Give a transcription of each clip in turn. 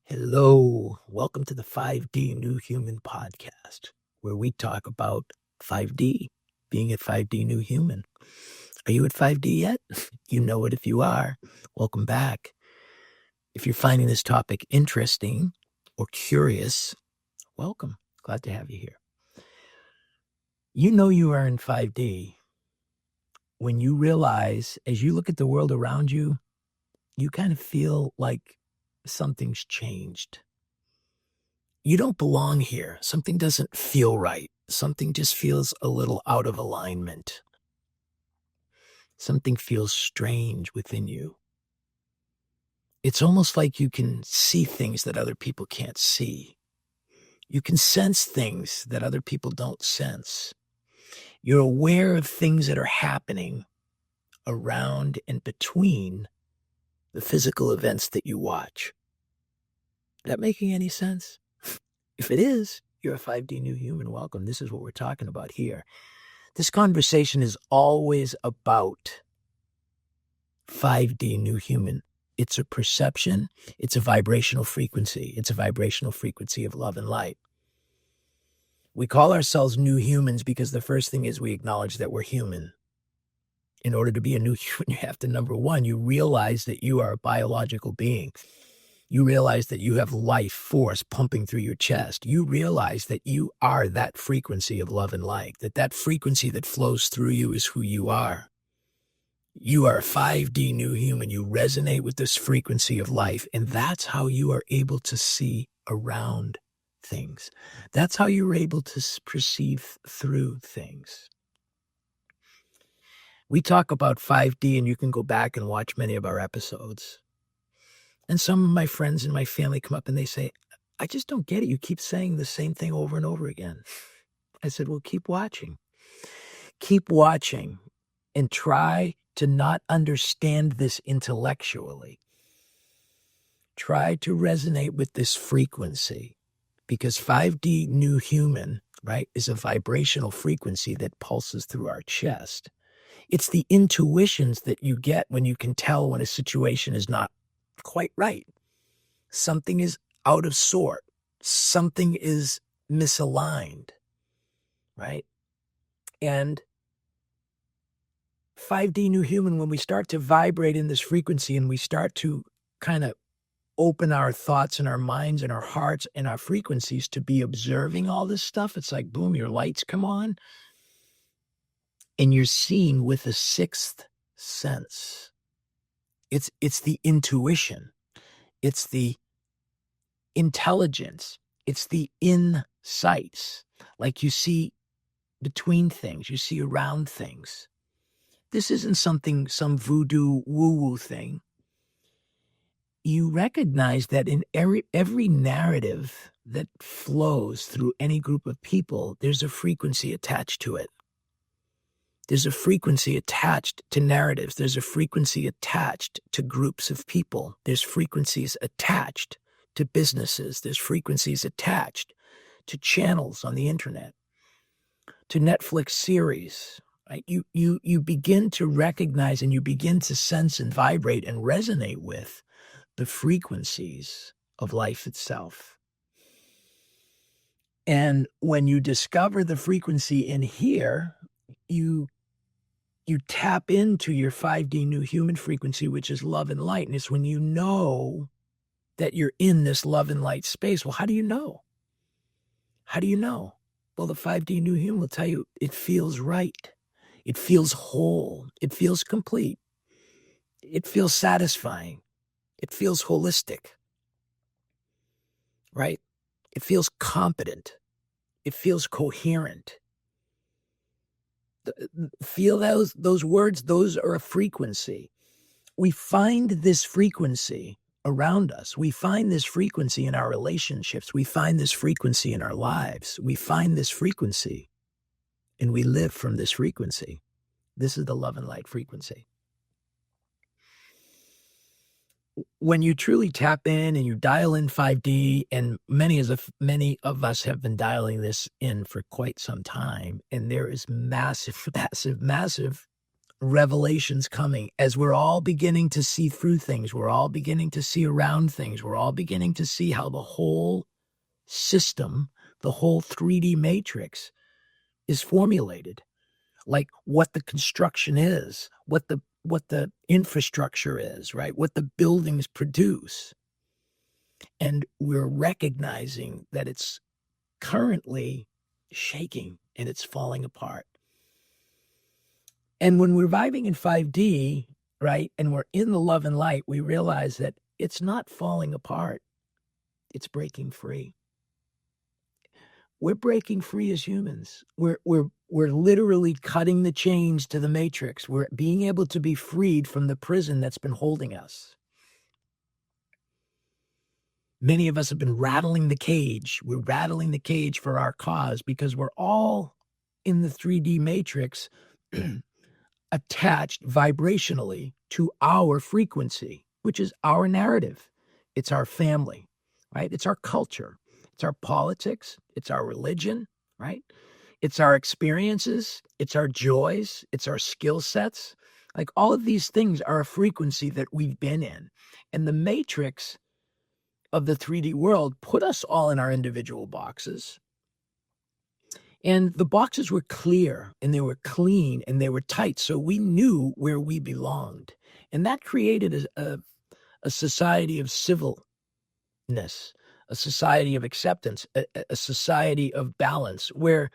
Hello, welcome to the 5D New Human podcast, where we talk about 5D, being a 5D New Human. Are you at 5D yet? You know it if you are. Welcome back. If you're finding this topic interesting or curious, welcome. Glad to have you here. You know you are in 5D when you realize, as you look at the world around you, you kind of feel like something's changed. You don't belong here. Something doesn't feel right. Something just feels a little out of alignment. Something feels strange within you. It's almost like you can see things that other people can't see. You can sense things that other people don't sense. You're aware of things that are happening around and between the physical events that you watch. That making any sense? If it is, you're a 5D New Human. Welcome. This is what we're talking about here. This conversation is always about 5D New Human. It's a perception. It's a vibrational frequency. It's a vibrational frequency of love and light. We call ourselves new humans because the first thing is we acknowledge that we're human. In order to be a new human, you have to, number one, you realize that you are a biological being. You realize that you have life force pumping through your chest. You realize that you are that frequency of love and light, that frequency that flows through you is who you are. You are a 5D New Human. You resonate with this frequency of life, and that's how you are able to see around things. That's how you're able to perceive through things. We talk about 5D, and you can go back and watch many of our episodes. And some of my friends and my family come up and they say, I just don't get it. You keep saying the same thing over and over again. I said, well, keep watching. Keep watching and try to not understand this intellectually. Try to resonate with this frequency because 5D New Human, right, is a vibrational frequency that pulses through our chest. It's the intuitions that you get when you can tell when a situation is not quite right. Something is out of sort. Something is misaligned, right? And 5D New Human, when we start to vibrate in this frequency and we start to kind of open our thoughts and our minds and our hearts and our frequencies to be observing all this stuff, it's like, boom, your lights come on and you're seeing with a sixth sense. It's the intuition. It's the intelligence. It's the insights. Like you see between things. You see around things. This isn't some voodoo woo-woo thing. You recognize that in every narrative that flows through any group of people, there's a frequency attached to it. There's a frequency attached to narratives. There's a frequency attached to groups of people. There's frequencies attached to businesses. There's frequencies attached to channels on the internet, to Netflix series. Right? You begin to recognize and you begin to sense and vibrate and resonate with the frequencies of life itself. And when you discover the frequency in here, you tap into your 5D New Human frequency, which is love and light. And it's when you know that you're in this love and light space. Well, how do you know? How do you know? Well, the 5D New Human will tell you it feels right. It feels whole. It feels complete. It feels satisfying. It feels holistic, right? It feels competent. It feels coherent. Feel those words, those are a frequency. We find this frequency around us. We find this frequency in our relationships. We find this frequency in our lives. We find this frequency and we live from this frequency. This is the love and light frequency. When you truly tap in and you dial in 5D, and many of us have been dialing this in for quite some time, and there is massive, massive, massive revelations coming as we're all beginning to see through things. We're all beginning to see around things. We're all beginning to see how the whole system, the whole 3D matrix is formulated, like what the construction is, what the infrastructure is, right? What the buildings produce. And we're recognizing that it's currently shaking and it's falling apart. And when we're vibing in 5D, right, and we're in the love and light, we realize that it's not falling apart. It's breaking free. We're breaking free as humans. We're literally cutting the chains to the matrix. We're being able to be freed from the prison that's been holding us. Many of us have been rattling the cage. We're rattling the cage for our cause because we're all in the 3D matrix attached vibrationally to our frequency, which is our narrative. It's our family, right? It's our culture. It's our politics. It's our religion, right? It's our experiences. It's our joys. It's our skill sets. Like all of these things are a frequency that we've been in. And the matrix of the 3D world put us all in our individual boxes. And the boxes were clear and they were clean and they were tight. So we knew where we belonged. And that created a society of civilness, a society of acceptance, a society of balance where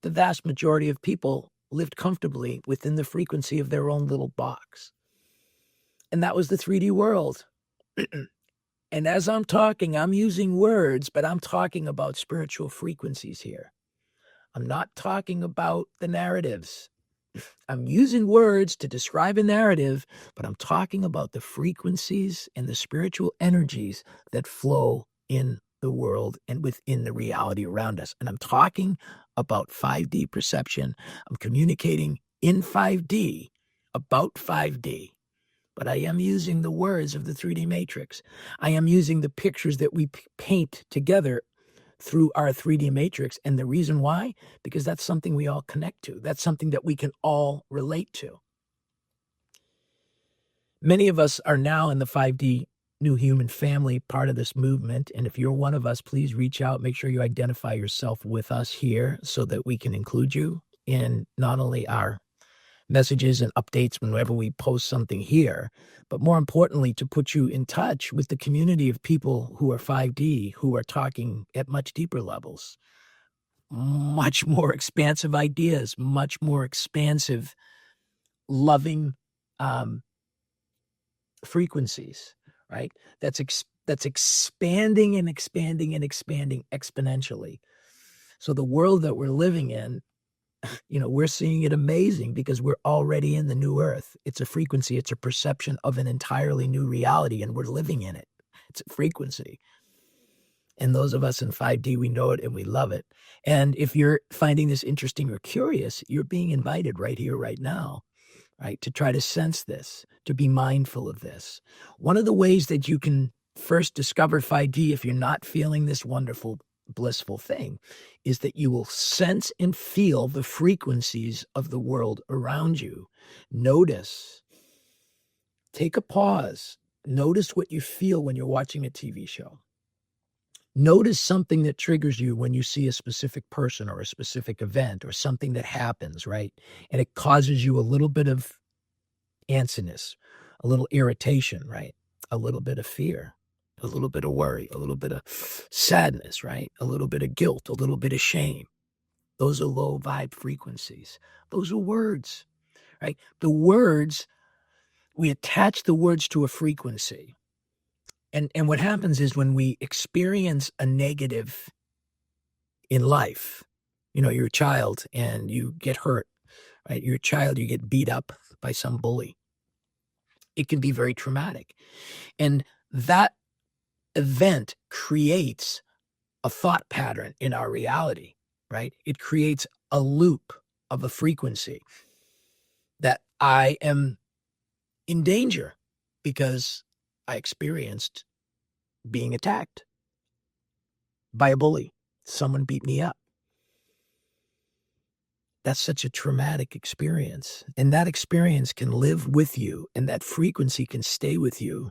the vast majority of people lived comfortably within the frequency of their own little box. And that was the 3D world. And as I'm talking, I'm using words, but I'm talking about spiritual frequencies here. I'm not talking about the narratives. I'm using words to describe a narrative, but I'm talking about the frequencies and the spiritual energies that flow in the world and within the reality around us. And I'm talking about 5D perception. I'm communicating in 5D about 5D. But I am using the words of the 3D matrix. I am using the pictures that we paint together through our 3D matrix. And the reason why? Because that's something we all connect to. That's something that we can all relate to. Many of us are now in the 5D New Human family, part of this movement. And if you're one of us, please reach out. Make sure you identify yourself with us here so that we can include you in not only our messages and updates whenever we post something here, but more importantly, to put you in touch with the community of people who are 5D, who are talking at much deeper levels, much more expansive ideas, much more expansive, loving frequencies, right? That's expanding and expanding and expanding exponentially. So the world that we're living in, we're seeing it amazing because we're already in the new earth. It's a frequency. It's a perception of an entirely new reality, and we're living in it. It's a frequency. And those of us in 5D, we know it and we love it. And if you're finding this interesting or curious, you're being invited right here, right now, right, to try to sense this, to be mindful of this. One of the ways that you can first discover 5D, if you're not feeling this wonderful, blissful thing, is that you will sense and feel the frequencies of the world around you. Notice, take a pause, notice what you feel when you're watching a TV show. Notice something that triggers you when you see a specific person or a specific event or something that happens, right? And it causes you a little bit of antsiness, a little irritation, right? A little bit of fear, a little bit of worry, a little bit of sadness, right? A little bit of guilt, a little bit of shame. Those are low vibe frequencies. Those are words, right? The words, we attach the words to a frequency. And what happens is when we experience a negative in life, you're a child and you get hurt, right? You're a child, you get beat up by some bully. It can be very traumatic. And that event creates a thought pattern in our reality, right? It creates a loop of a frequency that I am in danger because I experienced being attacked by a bully. Someone beat me up. That's such a traumatic experience. And that experience can live with you, and that frequency can stay with you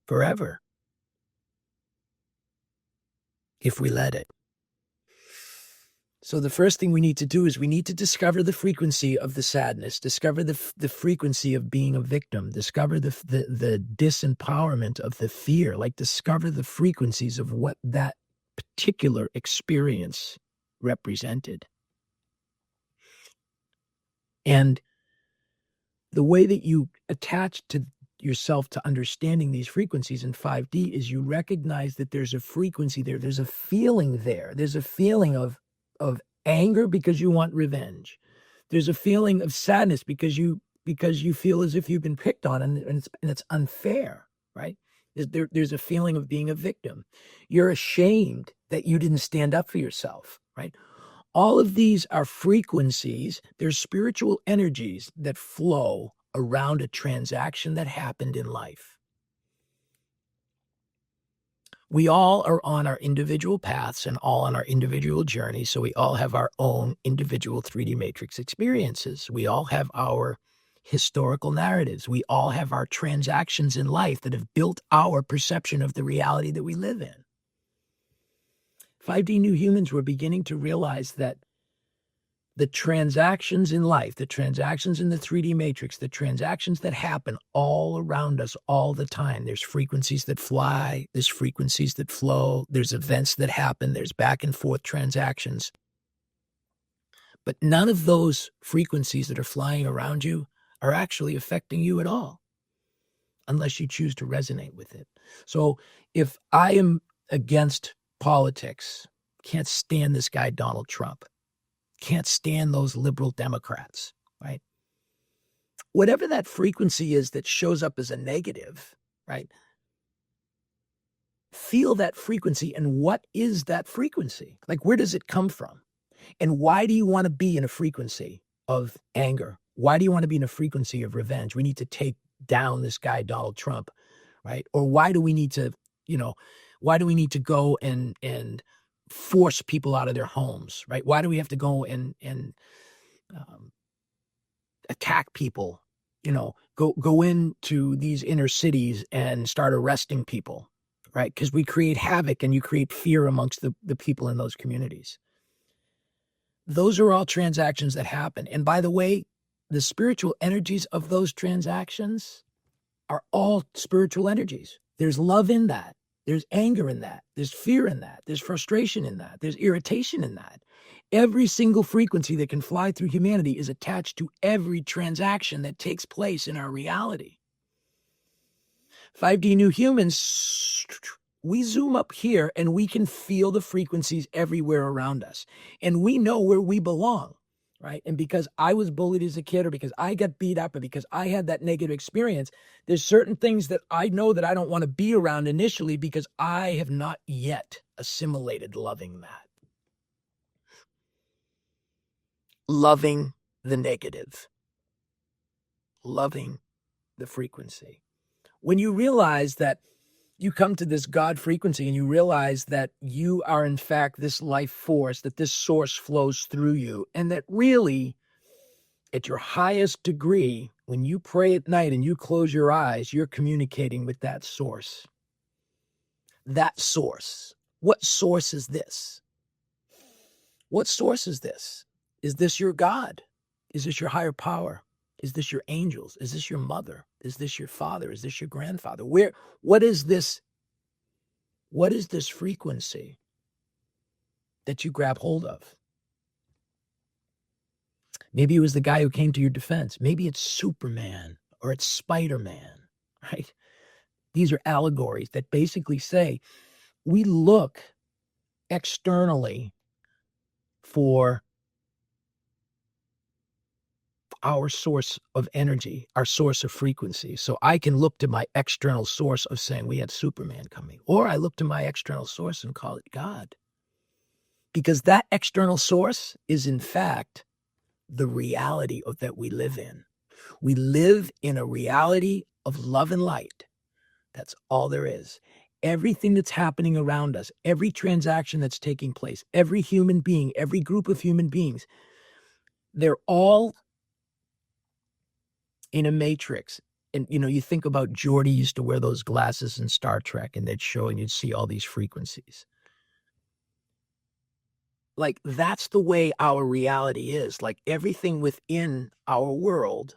forever if we let it. So the first thing we need to do is we need to discover the frequency of the sadness, discover the frequency of being a victim, discover the disempowerment of the fear, like discover the frequencies of what that particular experience represented. And the way that you attach to yourself to understanding these frequencies in 5D is you recognize that there's a frequency there. There's a feeling there. There's a feeling of anger because you want revenge. There's a feeling of sadness because you feel as if you've been picked on and it's unfair, right? There's a feeling of being a victim. You're ashamed that you didn't stand up for yourself, right? All of these are frequencies. They're spiritual energies that flow around a transaction that happened in life. We all are on our individual paths and all on our individual journeys, so we all have our own individual 3D matrix experiences. We all have our historical narratives. We all have our transactions in life that have built our perception of the reality that we live in. 5D new humans were beginning to realize that the transactions in life, the transactions in the 3D matrix, the transactions that happen all around us all the time. There's frequencies that fly, there's frequencies that flow, there's events that happen, there's back and forth transactions. But none of those frequencies that are flying around you are actually affecting you at all, unless you choose to resonate with it. So if I am against politics, can't stand this guy, Donald Trump, can't stand those liberal Democrats, right? Whatever that frequency is that shows up as a negative, right? Feel that frequency, and what is that frequency? Like, where does it come from? And why do you want to be in a frequency of anger? Why do you want to be in a frequency of revenge? We need to take down this guy, Donald Trump, right? Or why do we need to, why do we need to go and force people out of their homes, right? Why do we have to go and attack people, go into these inner cities and start arresting people, right? Because we create havoc and you create fear amongst the people in those communities. Those are all transactions that happen. And by the way, the spiritual energies of those transactions are all spiritual energies. There's love in that. There's anger in that. There's fear in that. There's frustration in that. There's irritation in that. Every single frequency that can fly through humanity is attached to every transaction that takes place in our reality. 5D new humans, we zoom up here and we can feel the frequencies everywhere around us. And we know where we belong, right? And because I was bullied as a kid, or because I got beat up, or because I had that negative experience, there's certain things that I know that I don't want to be around initially because I have not yet assimilated loving that. Loving the negative. Loving the frequency. When you realize that you come to this God frequency and you realize that you are in fact this life force, that this source flows through you, and that really at your highest degree, when you pray at night and you close your eyes, you're communicating with that source. That source. What source is this? What source is this? Is this your God? Is this your higher power? Is this your angels? Is this your mother? Is this your father? Is this your grandfather? What is this? What is this frequency that you grab hold of? Maybe it was the guy who came to your defense. Maybe it's Superman or it's Spider-Man, right? These are allegories that basically say we look externally for our source of energy, our source of frequency. So I can look to my external source of saying we had Superman coming, or I look to my external source and call it God. Because that external source is in fact the reality of that we live in. We live in a reality of love and light. That's all there is. Everything that's happening around us, every transaction that's taking place, every human being, every group of human beings, They're all in a matrix. And, you think about Geordi used to wear those glasses in Star Trek, and they'd show and you'd see all these frequencies. Like, that's the way our reality is. Like, everything within our world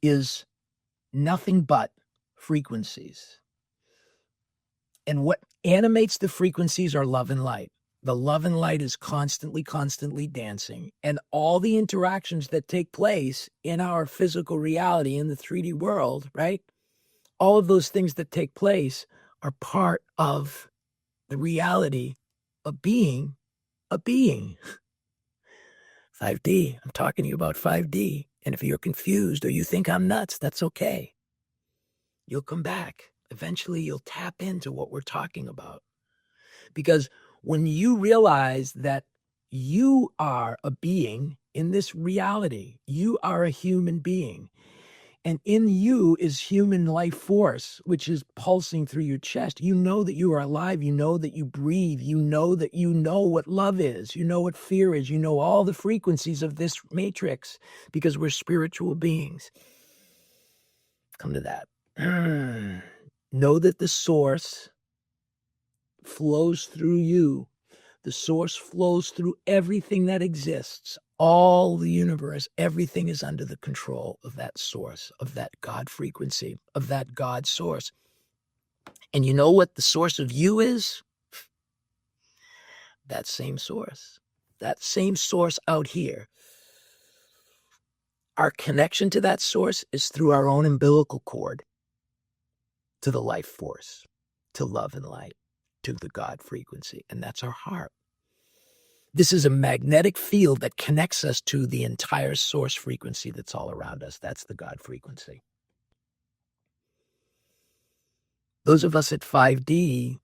is nothing but frequencies. And what animates the frequencies are love and light. The love and light is constantly, constantly dancing. And all the interactions that take place in our physical reality, in the 3D world, right? All of those things that take place are part of the reality of being a being. 5D, I'm talking to you about 5D. And if you're confused or you think I'm nuts, that's okay. You'll come back. Eventually, you'll tap into what we're talking about. Because when you realize that you are a being in this reality, you are a human being, and in you is human life force, which is pulsing through your chest. You know that you are alive. You know that you breathe. You know that you know what love is. You know what fear is. You know all the frequencies of this matrix because we're spiritual beings. Come to that. Know that the source flows through you. The source flows through everything that exists. All the universe, everything is under the control of that source, of that God frequency, of that God source. And you know what the source of you is? That same source. That same source out here. Our connection to that source is through our own umbilical cord to the life force, to love and light, to the God frequency. And that's our heart. This is a magnetic field that connects us to the entire source frequency that's all around us. That's the God frequency. Those of us at 5D,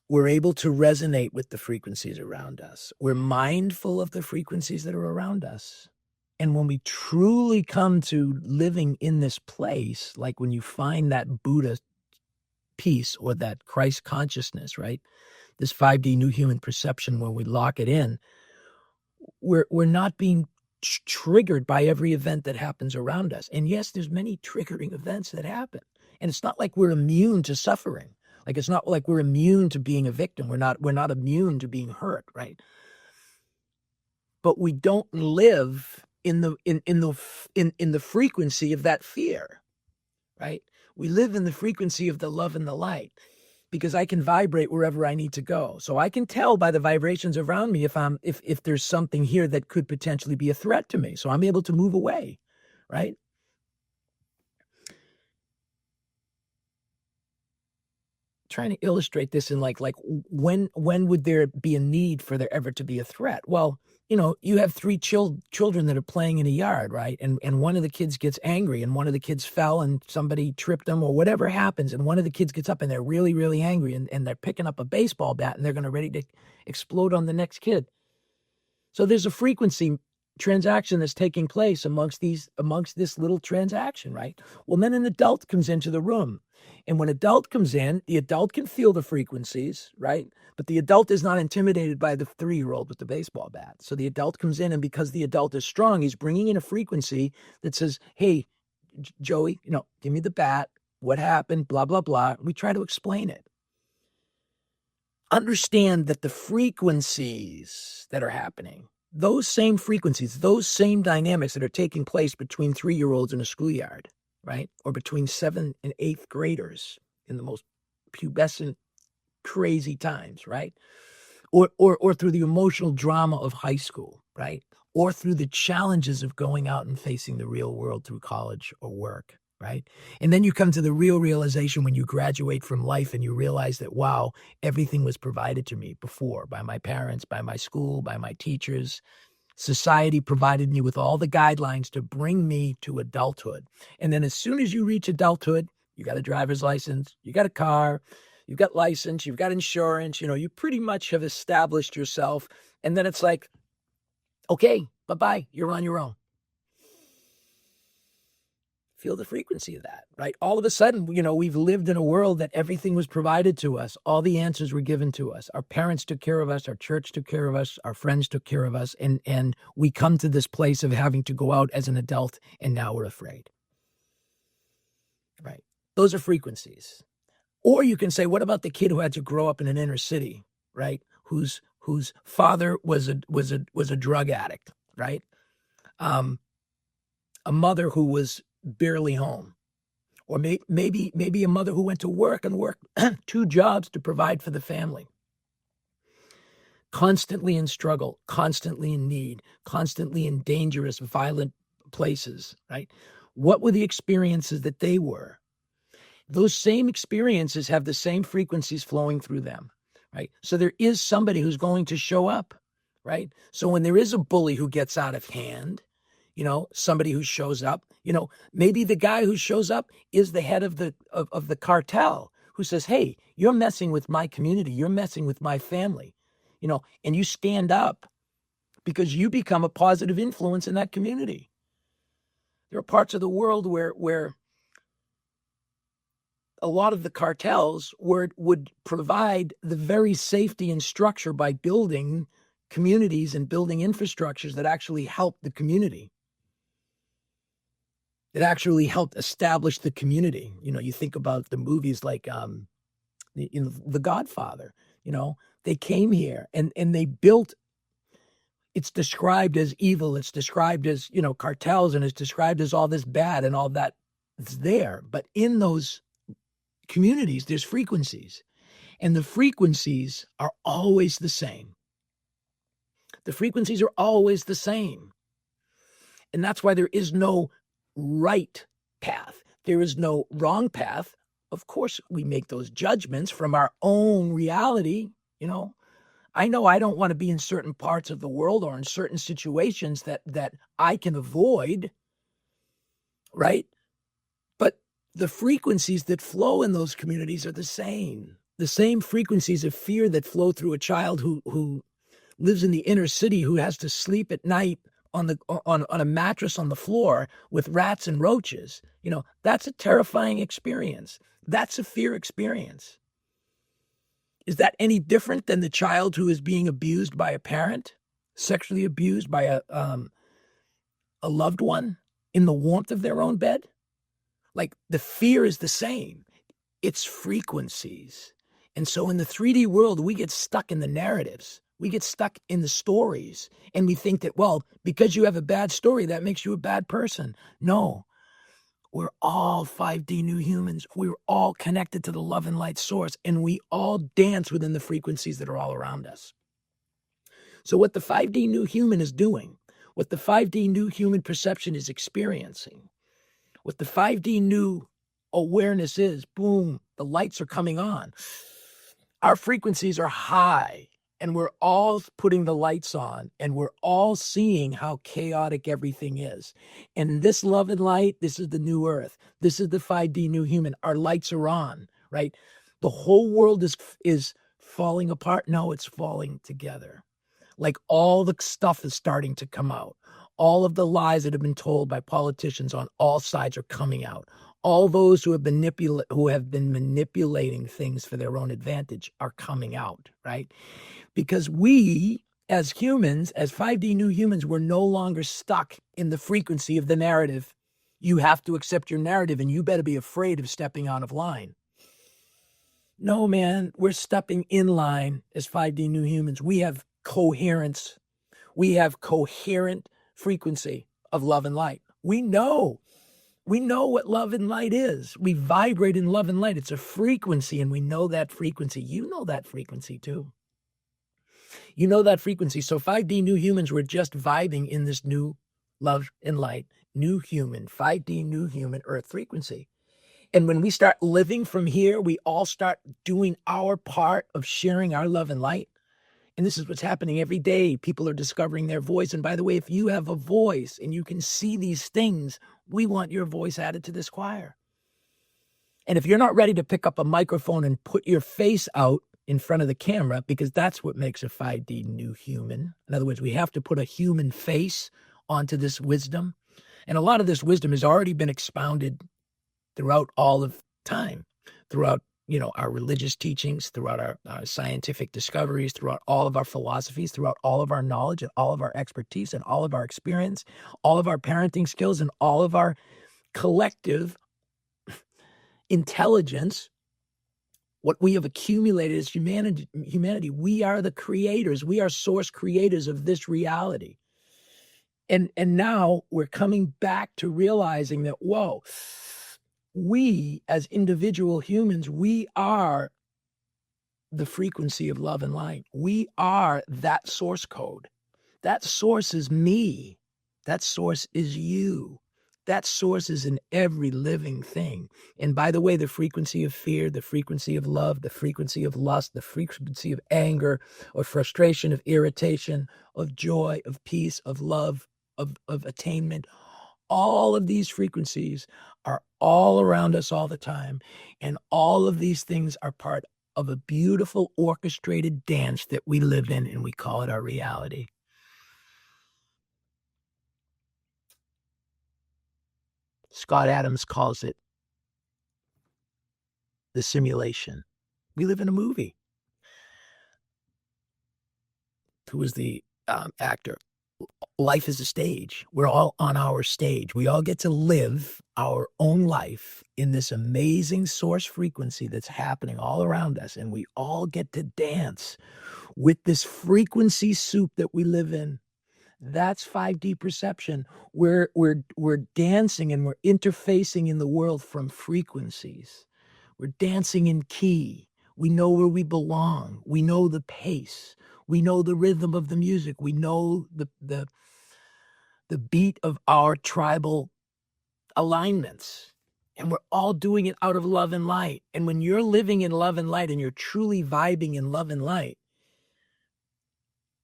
we're able to resonate with the frequencies around us. We're mindful of the frequencies that are around us. And when we truly come to living in this place, like when you find that Buddha peace or that Christ consciousness, right? This 5D new human perception, when we lock it in, we're not being triggered by every event that happens around us. And yes, there's many triggering events that happen. And it's not like we're immune to suffering. Like, it's not like we're immune to being a victim. We're not immune to being hurt, right? But we don't live in the frequency of that fear, right? We live in the frequency of the love and the light. Because I can vibrate wherever I need to go. So I can tell by the vibrations around me if there's something here that could potentially be a threat to me. So I'm able to move away, right? Trying to illustrate this in like when would there be a need for there ever to be a threat? Well, you have three children that are playing in a yard, right? And one of the kids gets angry, and one of the kids fell and somebody tripped them or whatever happens, and one of the kids gets up and they're really, really angry, and they're picking up a baseball bat and they're going to ready to explode on the next kid. So there's a frequency transaction that's taking place amongst this little transaction, right? Well, then an adult comes into the room. And when adult comes in, the adult can feel the frequencies, right? But the adult is not intimidated by the 3-year-old with the baseball bat. So the adult comes in, and because the adult is strong, he's bringing in a frequency that says, hey, Joey, give me the bat. What happened? Blah, blah, blah. We try to explain it. Understand that the frequencies that are happening, those same frequencies, those same dynamics that are taking place between 3-year-olds in a schoolyard, right? Or between 7th and 8th graders in the most pubescent, crazy times, right? Or through the emotional drama of high school, right? Or through the challenges of going out and facing the real world through college or work, right? And then you come to the real realization when you graduate from life and you realize that, wow, everything was provided to me before by my parents, by my school, by my teachers. Society provided me with all the guidelines to bring me to adulthood. And then as soon as you reach adulthood, you got a driver's license, you got a car, you've got license, you've got insurance, you pretty much have established yourself. And then it's like, okay, bye-bye, you're on your own. Feel the frequency of that, right? All of a sudden, we've lived in a world that everything was provided to us. All the answers were given to us. Our parents took care of us. Our church took care of us. Our friends took care of us. And we come to this place of having to go out as an adult, and now we're afraid, right? Those are frequencies. Or you can say, what about the kid who had to grow up in an inner city, right? Whose father was a drug addict, right? A mother who was barely home, or maybe a mother who went to work and worked 2 jobs to provide for the family, constantly in struggle, constantly in need, constantly in dangerous, violent places, right? What were the experiences that they were? Those same experiences have the same frequencies flowing through them, right? So there is somebody who's going to show up, right? So when there is a bully who gets out of hand, somebody who shows up, maybe the guy who shows up is the head of the cartel who says, hey, you're messing with my community. You're messing with my family, and you stand up because you become a positive influence in that community. There are parts of the world where a lot of the cartels would provide the very safety and structure by building communities and building infrastructures that actually help the community. That actually helped establish the community. You think about the movies like The Godfather. They came here and they built. It's described as evil. It's described as cartels, and it's described as all this bad and all that is there. But in those communities, there's frequencies, and the frequencies are always the same. The frequencies are always the same, and that's why there is no right path. There is no wrong path. Of course, we make those judgments from our own reality. I know I don't want to be in certain parts of the world or in certain situations that I can avoid, right? But the frequencies that flow in those communities are the same frequencies of fear that flow through a child who lives in the inner city, who has to sleep at night on a mattress on the floor with rats and roaches. That's a terrifying experience. That's a fear experience. Is that any different than the child who is being abused by a parent, sexually abused by a loved one in the warmth of their own bed? Like, the fear is the same. It's frequencies. And so in the 3D world, we get stuck in the narratives. We get stuck in the stories. And we think that, well, because you have a bad story, that makes you a bad person. No. We're all 5D new humans. We're all connected to the love and light source, and we all dance within the frequencies that are all around us. So what the 5D new human is doing, what the 5D new human perception is experiencing, what the 5D new awareness is, boom, the lights are coming on. Our frequencies are high, and we're all putting the lights on, and we're all seeing how chaotic everything is. And this love and light, this is the new earth. This is the 5D new human. Our lights are on, right? The whole world is falling apart. No, it's falling together. Like, all the stuff is starting to come out. All of the lies that have been told by politicians on all sides are coming out. All those who have been manipulating things for their own advantage are coming out, right? Because we, as humans, as 5D new humans, we're no longer stuck in the frequency of the narrative. You have to accept your narrative, and you better be afraid of stepping out of line. No, man, we're stepping in line as 5D new humans. We have coherence. We have coherent frequency of love and light. We know what love and light is. We vibrate in love and light. It's a frequency, and we know that frequency. You know that frequency too. You know that frequency. So 5D new humans were just vibing in this new love and light, new human, 5D new human earth frequency. And when we start living from here, we all start doing our part of sharing our love and light. And this is what's happening every day. People are discovering their voice. And by the way, if you have a voice and you can see these things, we want your voice added to this choir. And if you're not ready to pick up a microphone and put your face out in front of the camera, because that's what makes a 5D new human. In other words, we have to put a human face onto this wisdom. And a lot of this wisdom has already been expounded throughout all of time, throughout, our religious teachings, throughout our scientific discoveries, throughout all of our philosophies, throughout all of our knowledge and all of our expertise and all of our experience, all of our parenting skills and all of our collective intelligence. What we have accumulated as humanity, we are the creators. We are source creators of this reality. And now we're coming back to realizing that, whoa, we as individual humans, we are the frequency of love and light. We are that source code. That source is me. That source is you. That source is in every living thing. And by the way, the frequency of fear, the frequency of love, the frequency of lust, the frequency of anger or frustration, of irritation, of joy, of peace, of love, of attainment, all of these frequencies are all around us all the time. And all of these things are part of a beautiful orchestrated dance that we live in, and we call it our reality. Scott Adams calls it the simulation. We live in a movie. Who was the actor? Life is a stage. We're all on our stage. We all get to live our own life in this amazing source frequency that's happening all around us. And we all get to dance with this frequency soup that we live in. That's 5D perception. We're dancing and we're interfacing in the world from frequencies. We're dancing in key. We know where we belong. We know the pace. We know the rhythm of the music. We know the beat of our tribal alignments. And we're all doing it out of love and light. And when you're living in love and light and you're truly vibing in love and light,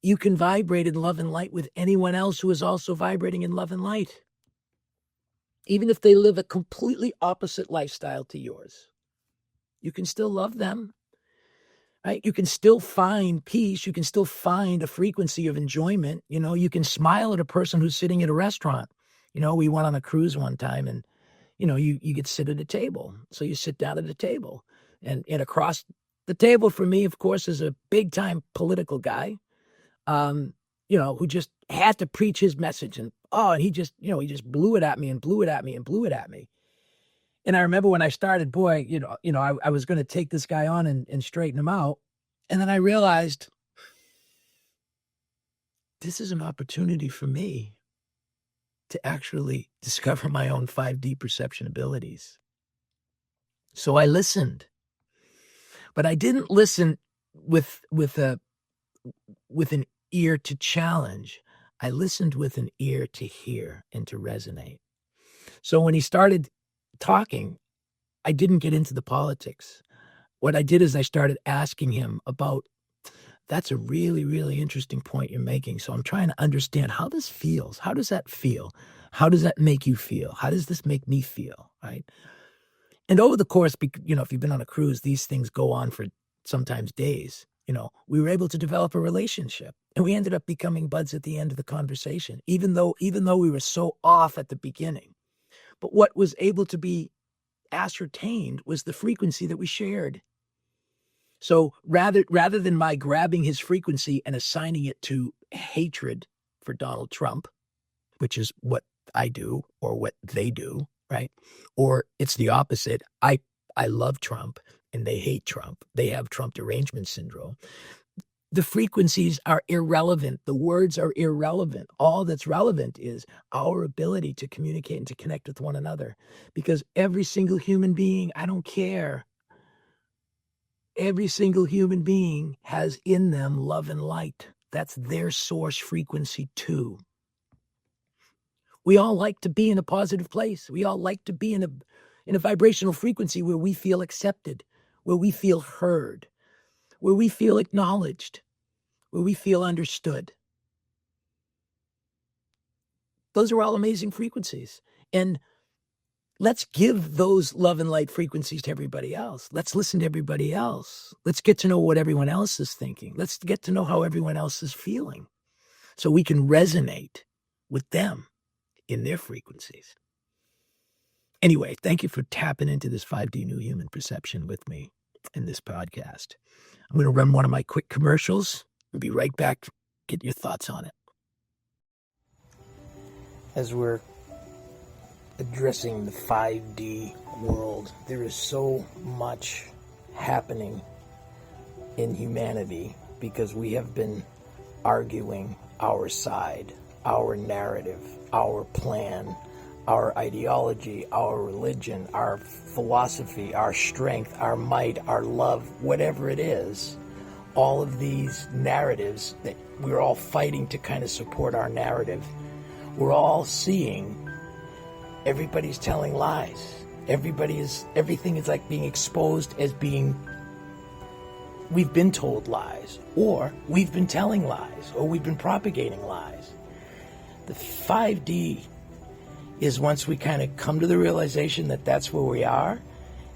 you can vibrate in love and light with anyone else who is also vibrating in love and light. Even if they live a completely opposite lifestyle to yours, you can still love them, right? You can still find peace. You can still find a frequency of enjoyment. You can smile at a person who's sitting at a restaurant. We went on a cruise one time and, you get to sit at a table. So you sit down at a table and across the table from me, of course, is a big time political guy. Who just had to preach his message and he just blew it at me and blew it at me and blew it at me. And I remember when I started, I was going to take this guy on and straighten him out. And then I realized this is an opportunity for me to actually discover my own 5D perception abilities. So I listened, but I didn't listen with an ear to challenge. I listened with an ear to hear and to resonate. So when he started talking, I didn't get into the politics. What I did is I started asking him about, that's a really, really interesting point you're making. So I'm trying to understand how this feels. How does that feel? How does that make you feel? How does this make me feel? Right. And over the course, if you've been on a cruise, these things go on for sometimes days. We were able to develop a relationship and we ended up becoming buds at the end of the conversation, even though we were so off at the beginning. But what was able to be ascertained was the frequency that we shared. So rather than my grabbing his frequency and assigning it to hatred for Donald Trump, which is what I do or what they do, right? Or it's the opposite. I love Trump and they hate Trump. They have Trump derangement syndrome. The frequencies are irrelevant. The words are irrelevant. All that's relevant is our ability to communicate and to connect with one another. Because every single human being, I don't care, every single human being has in them love and light. That's their source frequency too. We all like to be in a positive place. We all like to be in a vibrational frequency where we feel accepted, where we feel heard, where we feel acknowledged, where we feel understood. Those are all amazing frequencies. And let's give those love and light frequencies to everybody else. Let's listen to everybody else. Let's get to know what everyone else is thinking. Let's get to know how everyone else is feeling so we can resonate with them in their frequencies. Anyway, thank you for tapping into this 5D New Human perception with me in this podcast. I'm going to run one of my quick commercials. We'll be right back. Get your thoughts on it. As we're addressing the 5D world, there is so much happening in humanity because we have been arguing our side, our narrative, our plan, our ideology, our religion, our philosophy, our strength, our might, our love, whatever it is. All of these narratives that we're all fighting to kind of support our narrative. We're all seeing everybody's telling lies. Everything is like being exposed as being, we've been told lies, or we've been telling lies, or we've been propagating lies. The 5D is once we kind of come to the realization that that's where we are,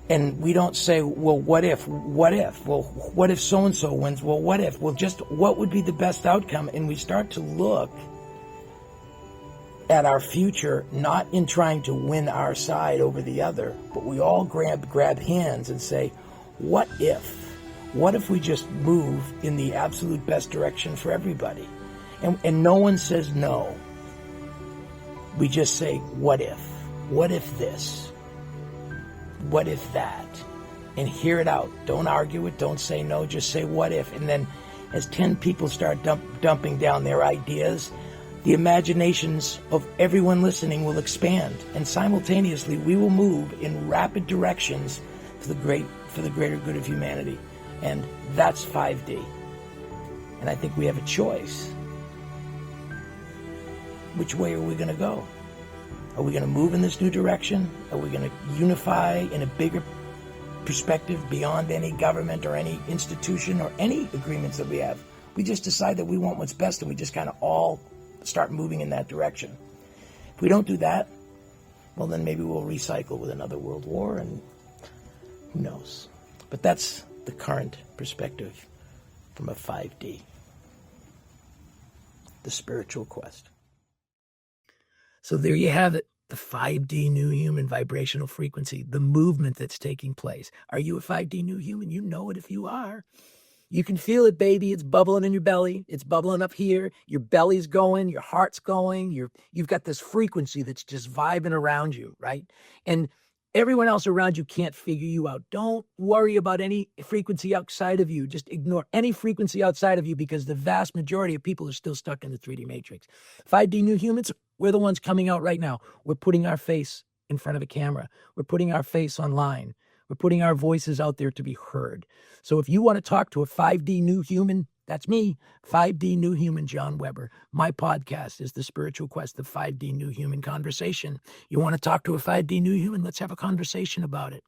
and we don't say, well, what if? Well, what if so-and-so wins? Well, what if? Well, just what would be the best outcome? And we start to look at our future, not in trying to win our side over the other, but we all grab hands and say, what if? What if we just move in the absolute best direction for everybody? And no one says no. We just say, what if? What if this? What if that? And hear it out. Don't argue it. Don't say no. Just say, what if? And then as 10 people start dumping down their ideas, the imaginations of everyone listening will expand. And simultaneously, we will move in rapid directions for the greater good of humanity. And that's 5D. And I think we have a choice. Which way are we going to go? Are we going to move in this new direction? Are we going to unify in a bigger perspective beyond any government or any institution or any agreements that we have? We just decide that we want what's best, and we just kind of all start moving in that direction. If we don't do that, well, then maybe we'll recycle with another world war, and who knows? But that's the current perspective from a 5D, the spiritual quest. So there you have it, the 5D New Human vibrational frequency, the movement that's taking place. Are you a 5D New Human? You know it if you are. You can feel it, baby. It's bubbling in your belly. It's bubbling up here. Your belly's going. Your heart's going. You've got this frequency that's just vibing around you, right? And everyone else around you can't figure you out. Don't worry about any frequency outside of you. Just ignore any frequency outside of you, because the vast majority of people are still stuck in the 3D matrix. 5D New Humans, we're the ones coming out right now. We're putting our face in front of a camera. We're putting our face online. We're putting our voices out there to be heard. So if you want to talk to a 5D New Human, that's me, 5D New Human, John Weber. My podcast is The Spiritual Quest, the 5D New Human Conversation. You want to talk to a 5D New Human? Let's have a conversation about it.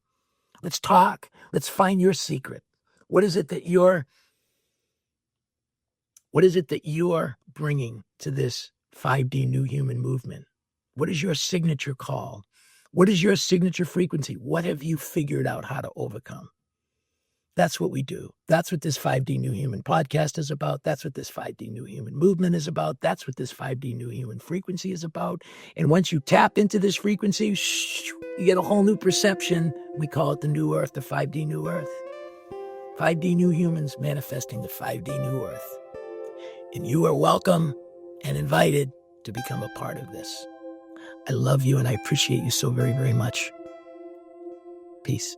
Let's talk. Let's find your secret. What is it that you're bringing to this 5D New Human movement? What is your signature call? What is your signature frequency? What have you figured out how to overcome? That's what we do. That's what this 5D New Human podcast is about. That's what this 5D New Human movement is about. That's what this 5D New Human frequency is about. And once you tap into this frequency, you get a whole new perception. We call it the New Earth, the 5D New Earth. 5D New Humans manifesting the 5D New Earth. And you are welcome and invited to become a part of this. I love you and I appreciate you so very, very much. Peace.